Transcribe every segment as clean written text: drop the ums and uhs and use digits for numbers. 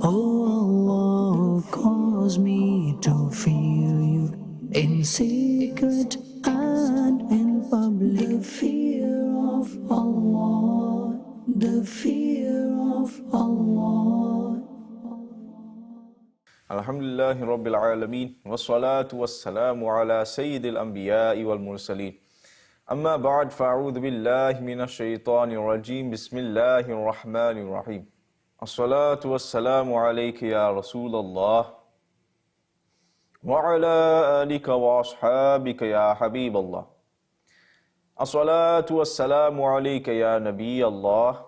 Allah, cause me to fear you in secret and in public. The fear of Allah, the fear of Allah. Alhamdulillahi Rabbil Alameen, wassalatu wassalamu ala Sayyidil Anbiya'i wal Mursaleen. Amma ba'd, fa'udhu billahi minash shaitanir rajeem, bismillahir rahmanir rahim. As-salatu wassalamu alayka ya Rasulallah, wa ala alika wa ashabika ya Habiballah. As-salatu wassalamu alayka ya Nabiyallah,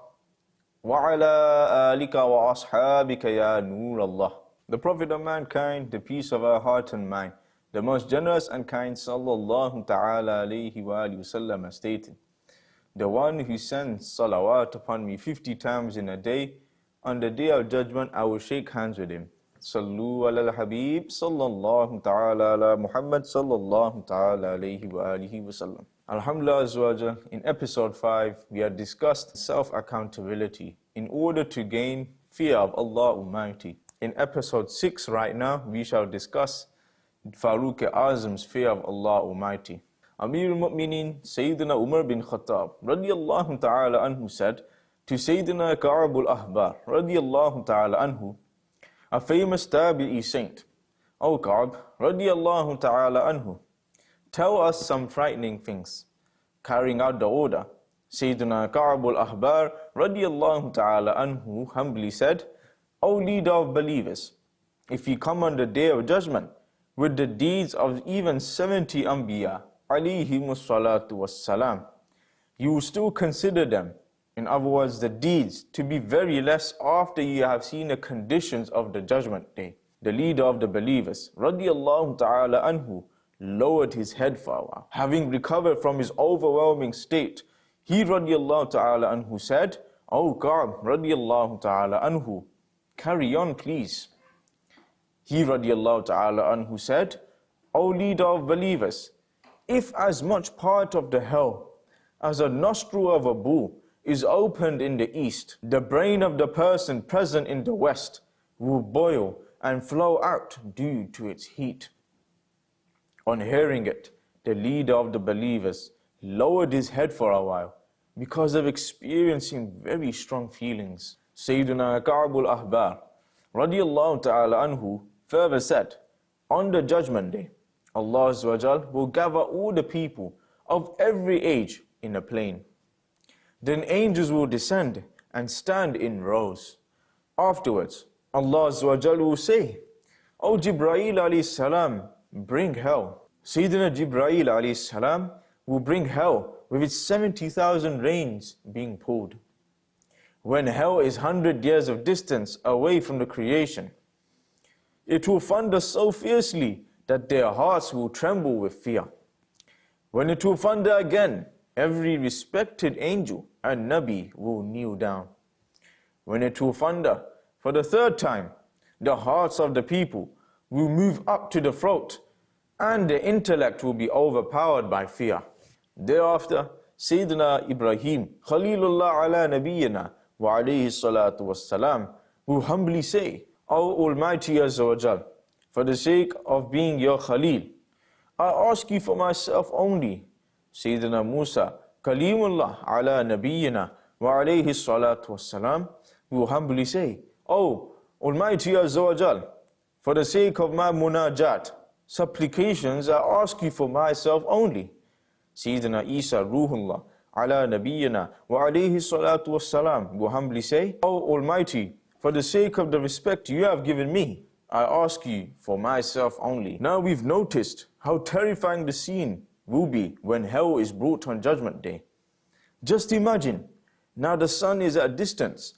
wa ala alika wa ashabika ya Nurallah. The Prophet of mankind, the peace of our heart and mind, the most generous and kind, sallallahu ta'ala alayhi wa sallam, has stated, the one who sends salawat upon me 50 times in a day, on the day of judgment I will shake hands with him. Sallu ala al-habib, sallallahu ta'ala ala Muhammad, sallallahu ta'ala alayhi wa alihi wa sallam. Alhamdulillah azawajal, in episode 5, we have discussed self-accountability in order to gain fear of Allah Almighty. In episode 6 right now, we shall discuss Farooq Azam's fear of Allah Almighty. Amir al-Mu'mineen Sayyiduna Umar bin Khattab radiyallahu ta'ala anhu said to Sayyiduna Ka'ab al-Ahbar radiyallahu ta'ala anhu, a famous tabi'i saint, O Ka'ab radiyallahu ta'ala anhu, tell us some frightening things. Carrying out the order, Sayyiduna Ka'ab al-Ahbar radiyallahu ta'ala anhu humbly said, O leader of believers, if you come on the day of judgment with the deeds of even 70 Anbiya, alayhimus salatu wassalam, you will still consider them, in other words the deeds, to be very less after you have seen the conditions of the judgment day. The leader of the believers, radiyallahu ta'ala anhu, lowered his head for a while. Having recovered from his overwhelming state, he radiyallahu ta'ala anhu said, O Ka'b radiyallahu ta'ala anhu, carry on please. He radiyallahu ta'ala anhu said, O leader of believers, if as much part of the hell as a nostril of a bull is opened in the east, the brain of the person present in the west will boil and flow out due to its heat. On hearing it, the leader of the believers lowered his head for a while because of experiencing very strong feelings. Sayyiduna Ka'ab al-Ahbar radiyallahu ta'ala anhu further said, on the judgment day, Allah Azza wa Jal will gather all the people of every age in a plain. Then angels will descend and stand in rows. Afterwards, Allah Azza wa Jal will say, O Jibreel alayhi salam, bring hell. Sayyidina Jibreel alayhi salam will bring hell with its 70,000 reins being pulled. When hell is 100 years of distance away from the creation, it will thunder so fiercely that their hearts will tremble with fear. When it will thunder again, every respected angel and Nabi will kneel down. When it will thunder for the third time, the hearts of the people will move up to the throat and the intellect will be overpowered by fear. Thereafter, Sayyidina Ibrahim, Khalilullah ala nabiyyina wa alayhi salatu wassalam, will humbly say, O Almighty Azza wa Jal, for the sake of being your Khalil, I ask you for myself only. Sayyidina Musa, Kalimullah ala nabiyyina wa alayhi salatu wassalam, will humbly say, O Almighty Azza wa Jal, for the sake of my munajat, supplications, I ask you for myself only. Sayyidina Isa, Ruhullah, ala nabiyyina wa alayhi salatu wassalam, will humbly say, O Almighty, for the sake of the respect you have given me, I ask you for myself only. Now we've noticed how terrifying the scene will be when hell is brought on Judgment Day. Just imagine, now the sun is at a distance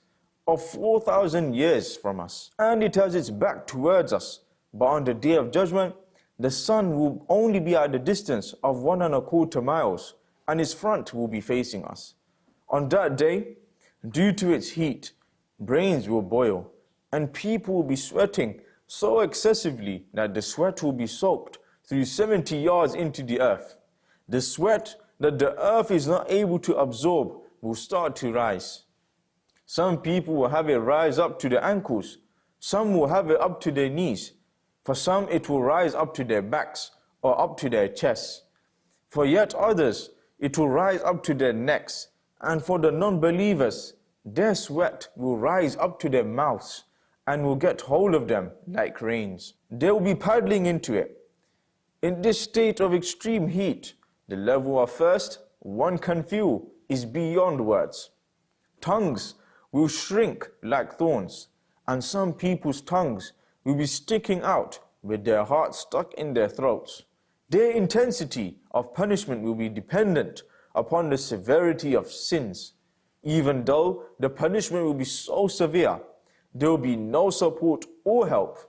of 4,000 years from us, and it has its back towards us. But on the Day of Judgment, the sun will only be at the distance of 1¼ miles, and its front will be facing us. On that day, due to its heat, brains will boil, and people will be sweating so excessively that the sweat will be soaked through 70 yards into the earth. The sweat that the earth is not able to absorb will start to rise. Some people will have it rise up to the ankles, Some will have it up to their knees. For some it will rise up to their backs or up to their chests. For yet others it will rise up to their necks. And for the non-believers, their sweat will rise up to their mouths and will get hold of them like rains. They will be paddling into it. In this state of extreme heat, the level of thirst one can feel is beyond words. Tongues will shrink like thorns, and some people's tongues will be sticking out with their hearts stuck in their throats. Their intensity of punishment will be dependent upon the severity of sins. Even though the punishment will be so severe, there will be no support or help.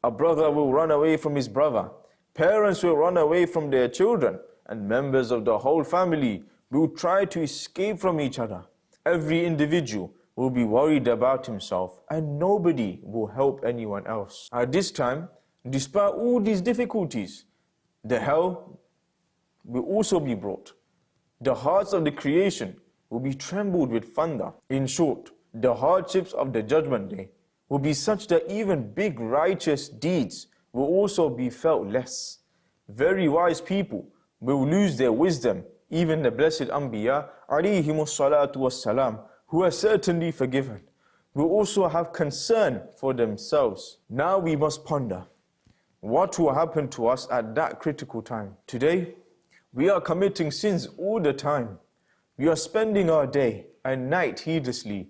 A brother will run away from his brother, parents will run away from their children, and members of the whole family will try to escape from each other. Every individual will be worried about himself, and nobody will help anyone else. At this time, despite all these difficulties, the hell will also be brought. The hearts of the creation will be trembled with thunder. In short, the hardships of the judgment day will be such that even big righteous deeds will also be felt less. Very wise people will lose their wisdom. Even the blessed Anbiya, alayhimus salatu wassalam, who are certainly forgiven, will also have concern for themselves. Now we must ponder what will happen to us at that critical time. Today, we are committing sins all the time. We are spending our day and night heedlessly.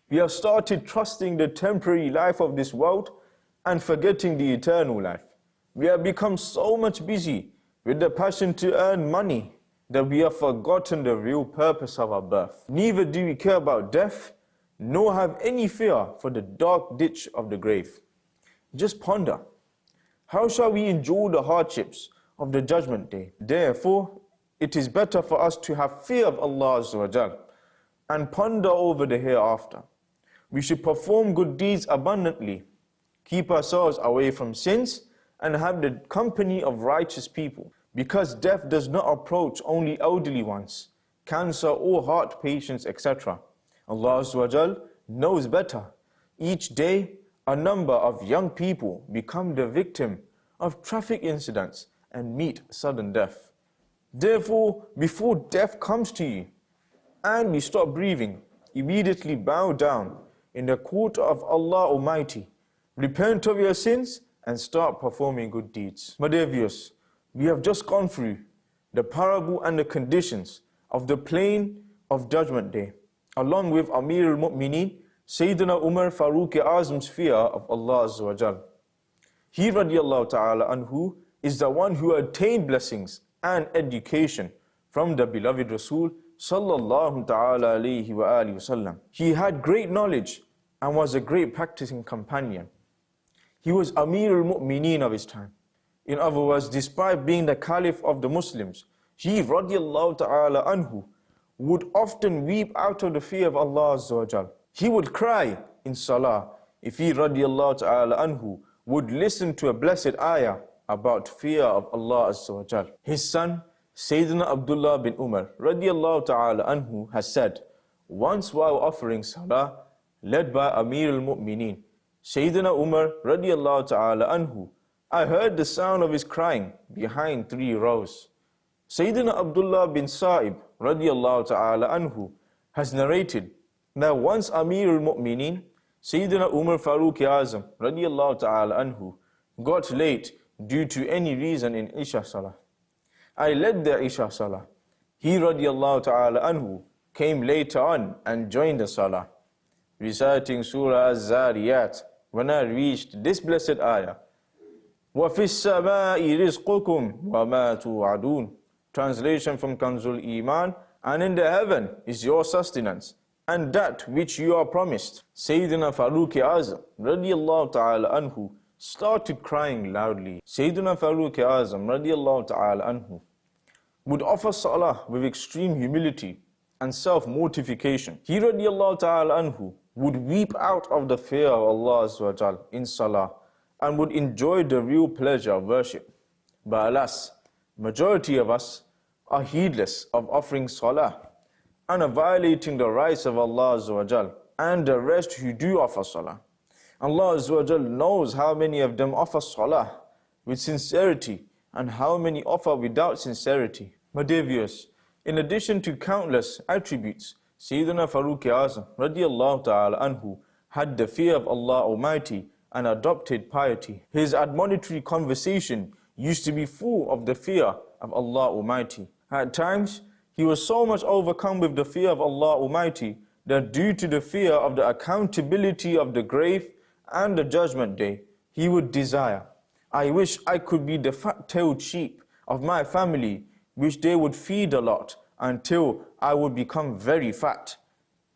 We have started trusting the temporary life of this world and forgetting the eternal life. We have become so much busy with the passion to earn money that we have forgotten the real purpose of our birth. Neither do we care about death, nor have any fear for the dark ditch of the grave. Just ponder, how shall we endure the hardships of the judgment day? Therefore, it is better for us to have fear of Allah Azza wa Jal and ponder over the hereafter. We should perform good deeds abundantly, keep ourselves away from sins, and have the company of righteous people. Because death does not approach only elderly ones, cancer or heart patients, etc. Allah Azza wa Jal knows better. Each day, a number of young people become the victim of traffic incidents and meet sudden death. Therefore, before death comes to you and you stop breathing, immediately bow down in the court of Allah Almighty, repent of your sins and start performing good deeds. My dear viewers, we have just gone through the parable and the conditions of the plain of Judgment Day, along with Amir al-Mu'mineen, Sayyiduna Umar Farooq Azam's fear of Allah Azza wa Jal. He radiallahu ta'ala anhu is the one who attained blessings and education from the beloved Rasul sallallahu ta'ala alayhi wa alihi wasallam. He had great knowledge and was a great practicing companion. He was Amir al-Mu'mineen of his time. In other words, despite being the Caliph of the Muslims, he radiallahu ta'ala anhu would often weep out of the fear of Allah Azza wa Jal. He would cry in salah if he radiallahu ta'ala anhu would listen to a blessed ayah about fear of Allah Azza wa Jal. His son, Sayyidina Abdullah bin Umar radiallahu ta'ala anhu has said, once while offering salah, led by Amir al-Mu'mineen, Sayyidina Umar radiallahu ta'ala anhu, I heard the sound of his crying behind 3 rows. Sayyidina Abdullah bin Sa'ib radiallahu ta'ala anhu has narrated that once Amir al-Mu'mineen, Sayyidina Umar Farooq Azam radiallahu ta'ala anhu, got late due to any reason in Isha Salah. I led the Isha Salah. He radiallahu ta'ala anhu came later on and joined the Salah, reciting Surah Az-Zariyat. When I reached this blessed ayah, وَفِي السَّمَاءِ رِزْقُكُمْ وَمَا تُوعَدُونَ, translation from Kanzul Iman, and in the heaven is your sustenance and that which you are promised. Sayyidina Farooq Azam radiallahu ta'ala anhu started crying loudly. Sayyidina Farooq Azam radiallahu ta'ala anhu would offer salah with extreme humility and self-mortification. He radiallahu ta'ala anhu would weep out of the fear of Allah Azza wa Jal in salah and would enjoy the real pleasure of worship. But alas, majority of us are heedless of offering salah and are violating the rights of Allah Azza wa Jal and the rest who do offer salah. Allah Azza wa Jal knows how many of them offer salah with sincerity and how many offer without sincerity. My dear viewers, in addition to countless attributes, Sayyiduna Farooq Azam radiallahu ta'ala anhu had the fear of Allah Almighty and adopted piety. His admonitory conversation used to be full of the fear of Allah Almighty. At times, he was so much overcome with the fear of Allah Almighty that due to the fear of the accountability of the grave and the judgment day, he would desire, I wish I could be the fat-tailed sheep of my family, which they would feed a lot until I would become very fat.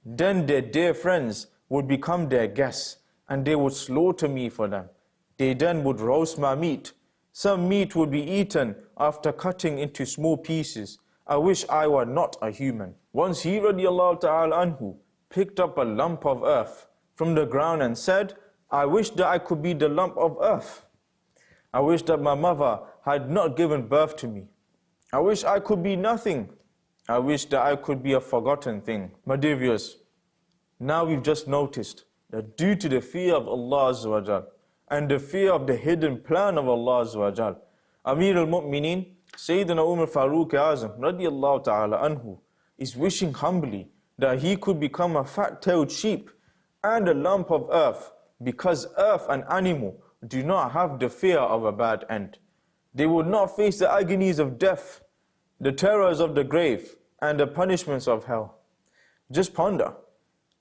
Then their dear friends would become their guests, and they would slaughter me for them. They then would roast my meat. Some meat would be eaten after cutting into small pieces. I wish I were not a human. Once he radiallahu ta'ala anhu picked up a lump of earth from the ground and said, I wish that I could be the lump of earth. I wish that my mother had not given birth to me. I wish I could be nothing. I wish that I could be a forgotten thing. My dear viewers, now we've just noticed that due to the fear of Allah Azza wa Jal and the fear of the hidden plan of Allah Azza wa Jal, Amir al-Mu'mineen, Sayyiduna Umar Farooq Azam radiallahu ta'ala anhu is wishing humbly that he could become a fat-tailed sheep and a lump of earth, because earth and animal do not have the fear of a bad end. They will not face the agonies of death, the terrors of the grave, and the punishments of hell. Just ponder,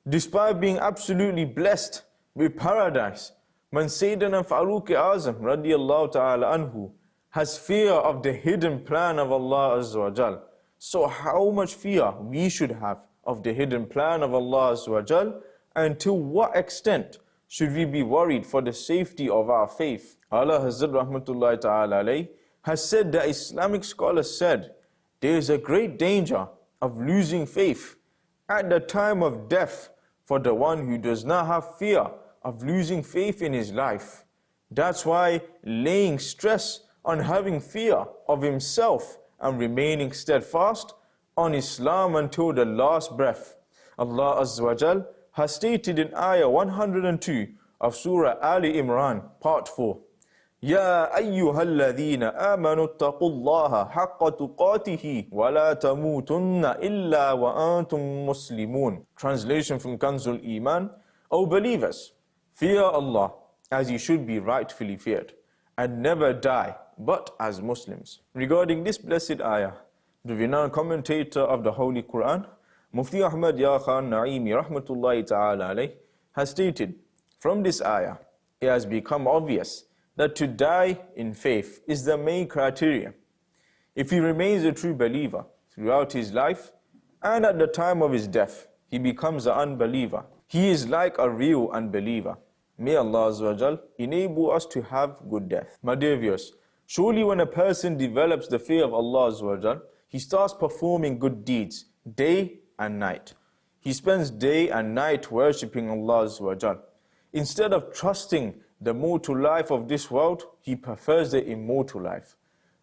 despite being absolutely blessed with paradise, when Sayyidina Farooq Azam radiallahu ta'ala anhu has fear of the hidden plan of Allah Azza wa Jal, so how much fear we should have of the hidden plan of Allah Azza wa Jal, and to what extent should we be worried for the safety of our faith? Allah Hazrat Rahmatullahi Ta'ala alayhi has said that Islamic scholars said, there is a great danger of losing faith at the time of death for the one who does not have fear of losing faith in his life. That's why laying stress on having fear of himself and remaining steadfast on Islam until the last breath. Allah Azza wa Jal has stated in Ayah 102 of Surah Ali Imran, Part 4, Ya ayyuhalladhina amanu attaqullaha haqqa tuqatihi wa la tamutunna illa wa antum muslimun. Translation from Kanzul Iman, O believers, fear Allah as you should be rightfully feared, and never die but as Muslims. Regarding this blessed ayah, the renowned commentator of the Holy Quran, Mufti Ahmad Ya Khan Naimi Rahmatullahi Ta'ala alayh, has stated, from this ayah, it has become obvious that to die in faith is the main criteria. If he remains a true believer throughout his life, and at the time of his death, he becomes an unbeliever, he is like a real unbeliever. May Allah Azza wa Jal enable us to have good death. My dear viewers, surely when a person develops the fear of Allah Azza wa Jal, he starts performing good deeds day and night. He spends day and night worshipping Allah Azza wa Jal. Instead of trusting the mortal life of this world, he prefers the immortal life.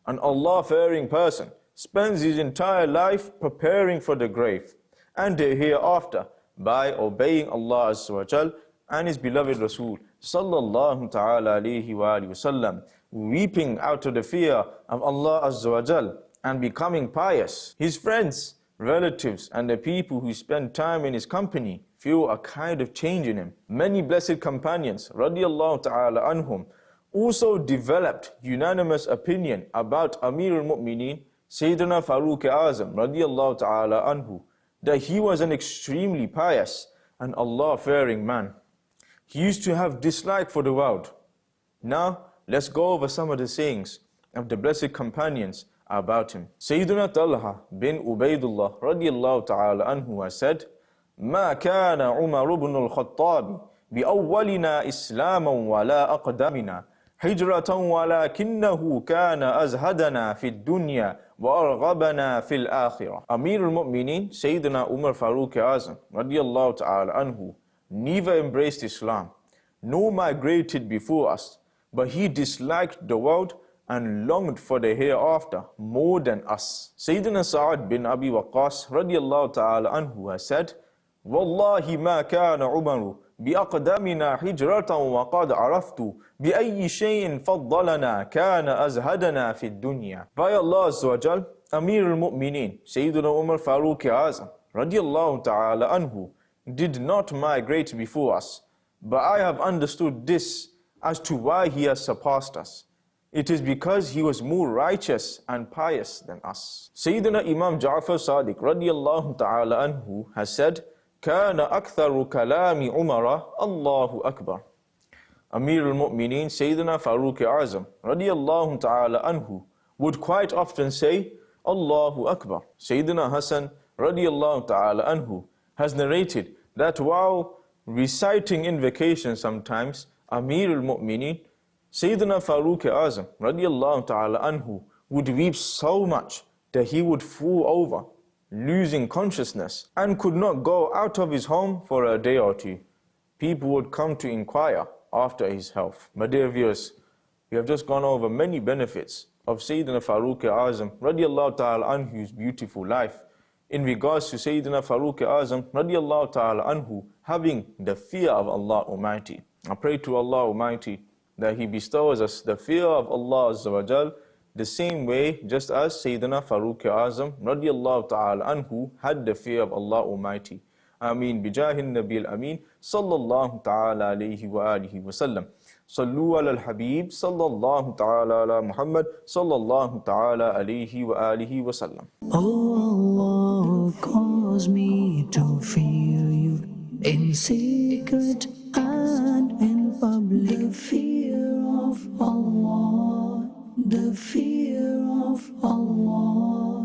An Allah-fearing person spends his entire life preparing for the grave and the hereafter by obeying Allah Azza wa Jal and His beloved Rasul sallallahu ta'ala alayhi wa sallam, weeping out of the fear of Allah Azza wa Jal and becoming pious. His friends, relatives, and the people who spend time in his company feel a kind of change in him. Many blessed companions radiallahu ta'ala anhum also developed unanimous opinion about Amir al-Mu'mineen Sayyiduna Farooq Azam radiallahu ta'ala anhu, that he was an extremely pious and Allah-fearing man. He used to have dislike for the world. Now, let's go over some of the sayings of the blessed companions about him. Sayyiduna Talha bin Ubaidullah radiallahu ta'ala anhu has said, ما كان عمر بن الخطاب بأولنا إسلاما ولا أقدمنا حجرة ولكنه كان أزهدنا في الدنيا وأرغبنا في الآخرة. Amir al-Mu'mineen Sayyiduna Umar Farooq Azam radiallahu ta'ala anhu neither embraced Islam nor migrated before us, but he disliked the world and longed for the hereafter more than us. Sayyidina Sa'ad bin Abi Waqqas radiallahu ta'ala anhu has said, Wallahi ma kana Umaru بأقدامنا حجرة وقد عرفت بأي شيء فضلنا كان أزهدنا في الدنيا. By Allah Azza wa Jal, Amir al-Mu'mineen, Sayyiduna Umar Farooq Azam, radiallahu ta'ala anhu, did not migrate before us, but I have understood this as to why he has surpassed us. It is because he was more righteous and pious than us. Sayyidina Imam Ja'far Sadiq radiallahu ta'ala anhu has said, كان أكثر كلام عمر الله أكبر. Amir al-Mu'mineen Sayyidina Farooq Azam radiallahu ta'ala anhu would quite often say, Allahu Akbar. Sayyidina Hassan radiallahu ta'ala anhu has narrated that while reciting invocation sometimes, Amir al-Mu'mineen Sayyidina Farooq Azam radiallahu ta'ala anhu would weep so much that he would fall over, losing consciousness, and could not go out of his home for a day or two. People would come to inquire after his health. My dear viewers, we have just gone over many benefits of Sayyidina Farooq Azam radiallahu ta'ala anhu's beautiful life in regards to Sayyidina Farooq Azam radiallahu ta'ala anhu having the fear of Allah Almighty. I pray to Allah Almighty that He bestows us the fear of Allah Azza wa Jal the same way just as Sayyidina Farooq Azam radiallahu ta'ala anhu had the fear of Allah Almighty. Ameen bijahin Nabil Ameen sallallahu ta'ala alayhi wa alihi wa sallam. Sallu ala al-Habib sallallahu ta'ala ala Muhammad sallallahu ta'ala alayhi wa alihi wa sallam. Oh Allah, cause me to fear you in secret and in public. The fear of Allah, the fear of Allah.